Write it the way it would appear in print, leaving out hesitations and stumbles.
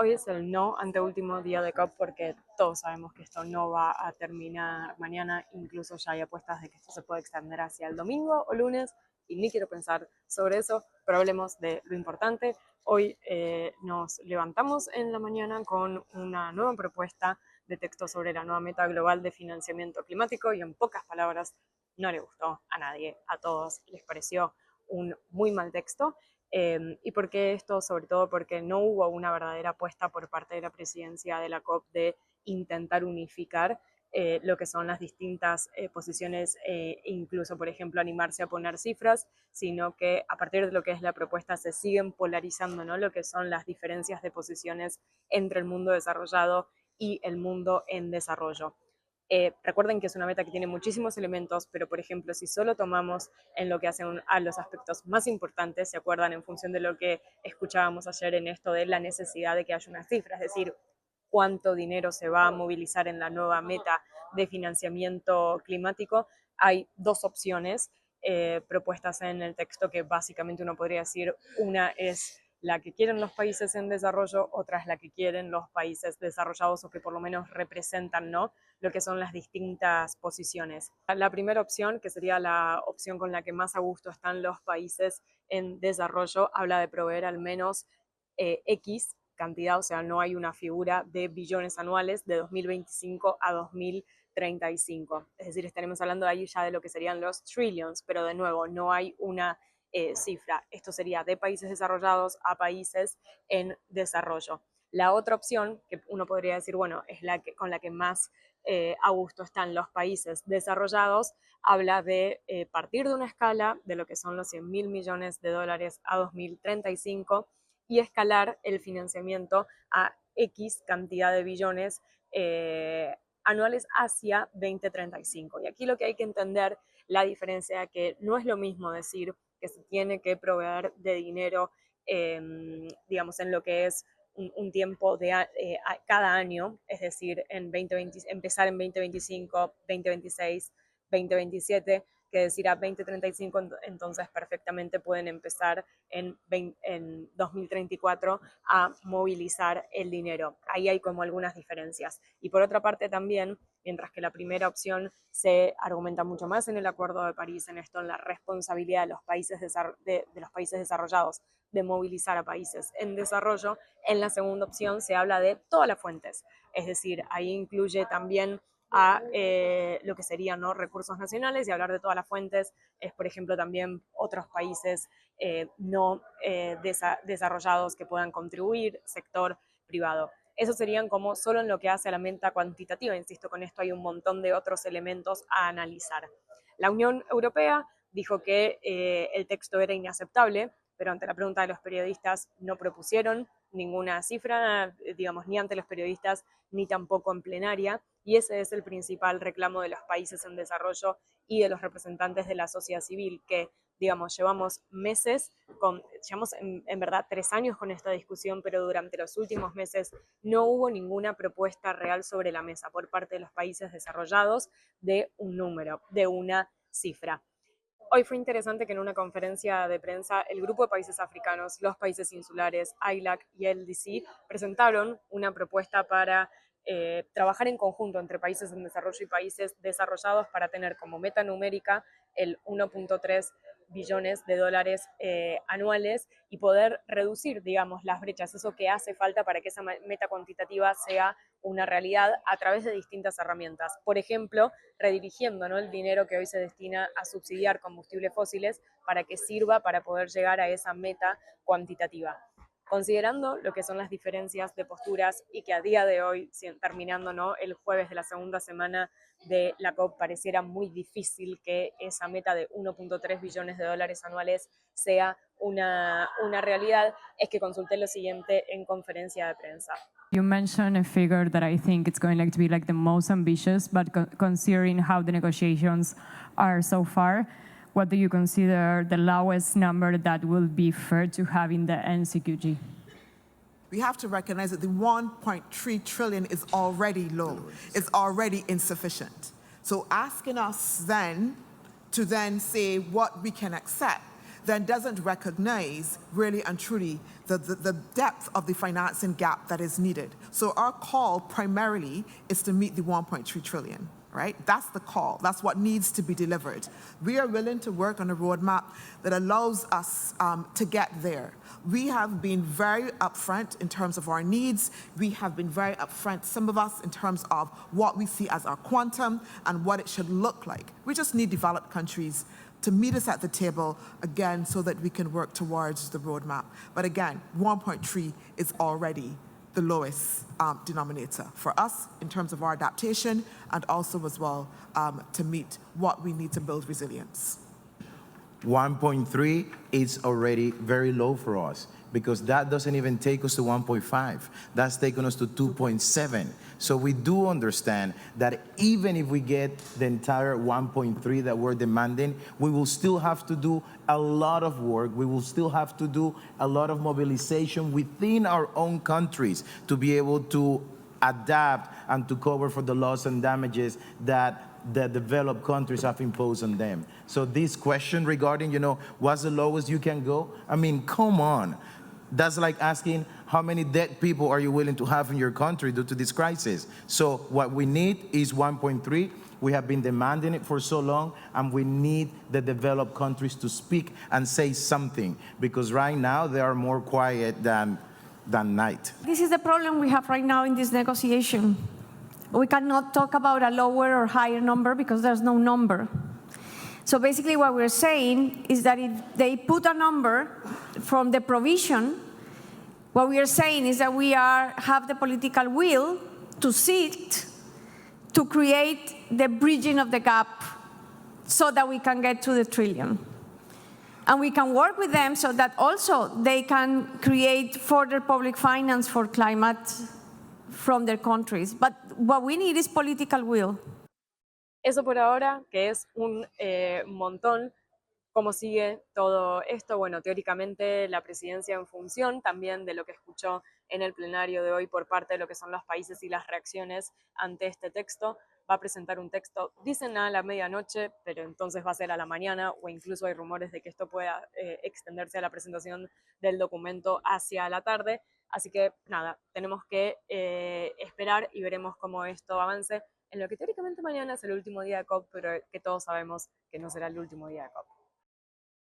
Hoy es el no anteúltimo día de COP porque todos sabemos que esto no va a terminar mañana, incluso ya hay apuestas de que esto se puede extender hacia el domingo o lunes y ni quiero pensar sobre eso, pero hablemos de lo importante. Hoy nos levantamos en la mañana con una nueva propuesta de texto sobre la nueva meta global de financiamiento climático y en pocas palabras no le gustó a nadie, a todos les pareció un muy mal texto. ¿Y por qué esto? Sobre todo porque no hubo una verdadera apuesta por parte de la presidencia de la COP de intentar unificar lo que son las distintas posiciones e incluso, por ejemplo, animarse a poner cifras, sino que a partir de lo que es la propuesta se siguen polarizando, ¿no? Lo que son las diferencias de posiciones entre el mundo desarrollado y el mundo en desarrollo. Recuerden que es una meta que tiene muchísimos elementos, pero por ejemplo, si solo tomamos en lo que hacen a los aspectos más importantes, ¿se acuerdan? En función de lo que escuchábamos ayer en esto de la necesidad de que haya una cifra, es decir, cuánto dinero se va a movilizar en la nueva meta de financiamiento climático, hay dos opciones propuestas en el texto que básicamente uno podría decir, una es la que quieren los países en desarrollo, otra es la que quieren los países desarrollados o que por lo menos representan, ¿no?, lo que son las distintas posiciones. La primera opción, que sería la opción con la que más a gusto están los países en desarrollo, habla de proveer al menos X cantidad, o sea, no hay una figura de billones anuales de 2025 a 2035. Es decir, estaremos hablando ahí ya de lo que serían los trillions, pero de nuevo, no hay una cifra. Esto sería de países desarrollados a países en desarrollo. La otra opción, que uno podría decir, bueno, es la que, con la que más a gusto están los países desarrollados, habla de partir de una escala de lo que son los 100.000 millones de dólares a 2035 y escalar el financiamiento a X cantidad de billones anuales hacia 2035. Y aquí lo que hay que entender, la diferencia que no es lo mismo decir que se tiene que proveer de dinero, digamos, en lo que es un tiempo de cada año, es decir, en 2020, empezar en 2025, 2026, 2027, que decir a 2035, entonces perfectamente pueden empezar en 2034 a movilizar el dinero. Ahí hay como algunas diferencias. Y por otra parte también, mientras que la primera opción se argumenta mucho más en el Acuerdo de París, en esto, en la responsabilidad de los países, de los países desarrollados de movilizar a países en desarrollo, en la segunda opción se habla de todas las fuentes, es decir, ahí incluye también a lo que serían, ¿no?, recursos nacionales, y hablar de todas las fuentes es, por ejemplo, también otros países no desarrollados que puedan contribuir, sector privado. Eso serían como solo en lo que hace a la meta cuantitativa. Insisto, con esto hay un montón de otros elementos a analizar. La Unión Europea dijo que el texto era inaceptable, pero ante la pregunta de los periodistas no propusieron ninguna cifra, digamos, ni ante los periodistas ni tampoco en plenaria, y ese es el principal reclamo de los países en desarrollo y de los representantes de la sociedad civil, que, digamos, llevamos meses, llevamos en verdad 3 años con esta discusión, pero durante los últimos meses no hubo ninguna propuesta real sobre la mesa por parte de los países desarrollados de un número, de una cifra. Hoy fue interesante que en una conferencia de prensa el grupo de países africanos, los países insulares, ILAC y LDC, presentaron una propuesta para trabajar en conjunto entre países en desarrollo y países desarrollados para tener como meta numérica el 1.3 billones de dólares anuales y poder reducir, digamos, las brechas, eso que hace falta para que esa meta cuantitativa sea una realidad a través de distintas herramientas. Por ejemplo, redirigiendo, ¿no?, el dinero que hoy se destina a subsidiar combustibles fósiles para que sirva para poder llegar a esa meta cuantitativa. Considerando lo que son las diferencias de posturas y que a día de hoy, terminando, ¿no?, el jueves de la segunda semana de la COP, pareciera muy difícil que esa meta de 1.3 billones de dólares anuales sea una realidad, es que consulté lo siguiente en conferencia de prensa. You mentioned a figure that I think it's going to be like the most ambitious, but considering how the negotiations are so far, what do you consider the lowest number that will be fair to have in the NCQG? We have to recognize that the 1.3 trillion is already low. It's already insufficient. So asking us then to then say what we can accept then doesn't recognize really and truly the depth of the financing gap that is needed. So our call primarily is to meet the 1.3 trillion. Right? That's the call. That's what needs to be delivered. We are willing to work on a roadmap that allows us to get there. We have been very upfront in terms of our needs. We have been very upfront, some of us, in terms of what we see as our quantum and what it should look like. We just need developed countries to meet us at the table, again, so that we can work towards the roadmap. But again, 1.3 is already the lowest denominator for us in terms of our adaptation and also as well to meet what we need to build resilience. 1.3 is already very low for us because that doesn't even take us to 1.5. That's taking us to 2.7. So we do understand that even if we get the entire 1.3 that we're demanding, we will still have to do a lot of work. We will still have to do a lot of mobilization within our own countries to be able to adapt and to cover for the loss and damages that the developed countries have imposed on them. So this question regarding, what's the lowest you can go? I mean, come on. That's like asking how many dead people are you willing to have in your country due to this crisis. So what we need is 1.3. We have been demanding it for so long, and we need the developed countries to speak and say something, because right now they are more quiet than night. This is the problem we have right now in this negotiation. We cannot talk about a lower or higher number because there's no number. So basically what we're saying is that if they put a number from the provision, what we are saying is that we have the political will to sit, to create the bridging of the gap so that we can get to the trillion. And we can work with them so that also they can create further public finance for climate from their countries. But what we need is political will. Eso por ahora, que es un montón. ¿Cómo sigue todo esto? Bueno, teóricamente la presidencia en función también de lo que escuchó en el plenario de hoy por parte de lo que son los países y las reacciones ante este texto, va a presentar un texto, dicen a la medianoche, pero entonces va a ser a la mañana, o incluso hay rumores de que esto pueda extenderse a la presentación del documento hacia la tarde. Así que nada, tenemos que esperar y veremos cómo esto avance en lo que teóricamente mañana es el último día de COP, pero que todos sabemos que no será el último día de COP.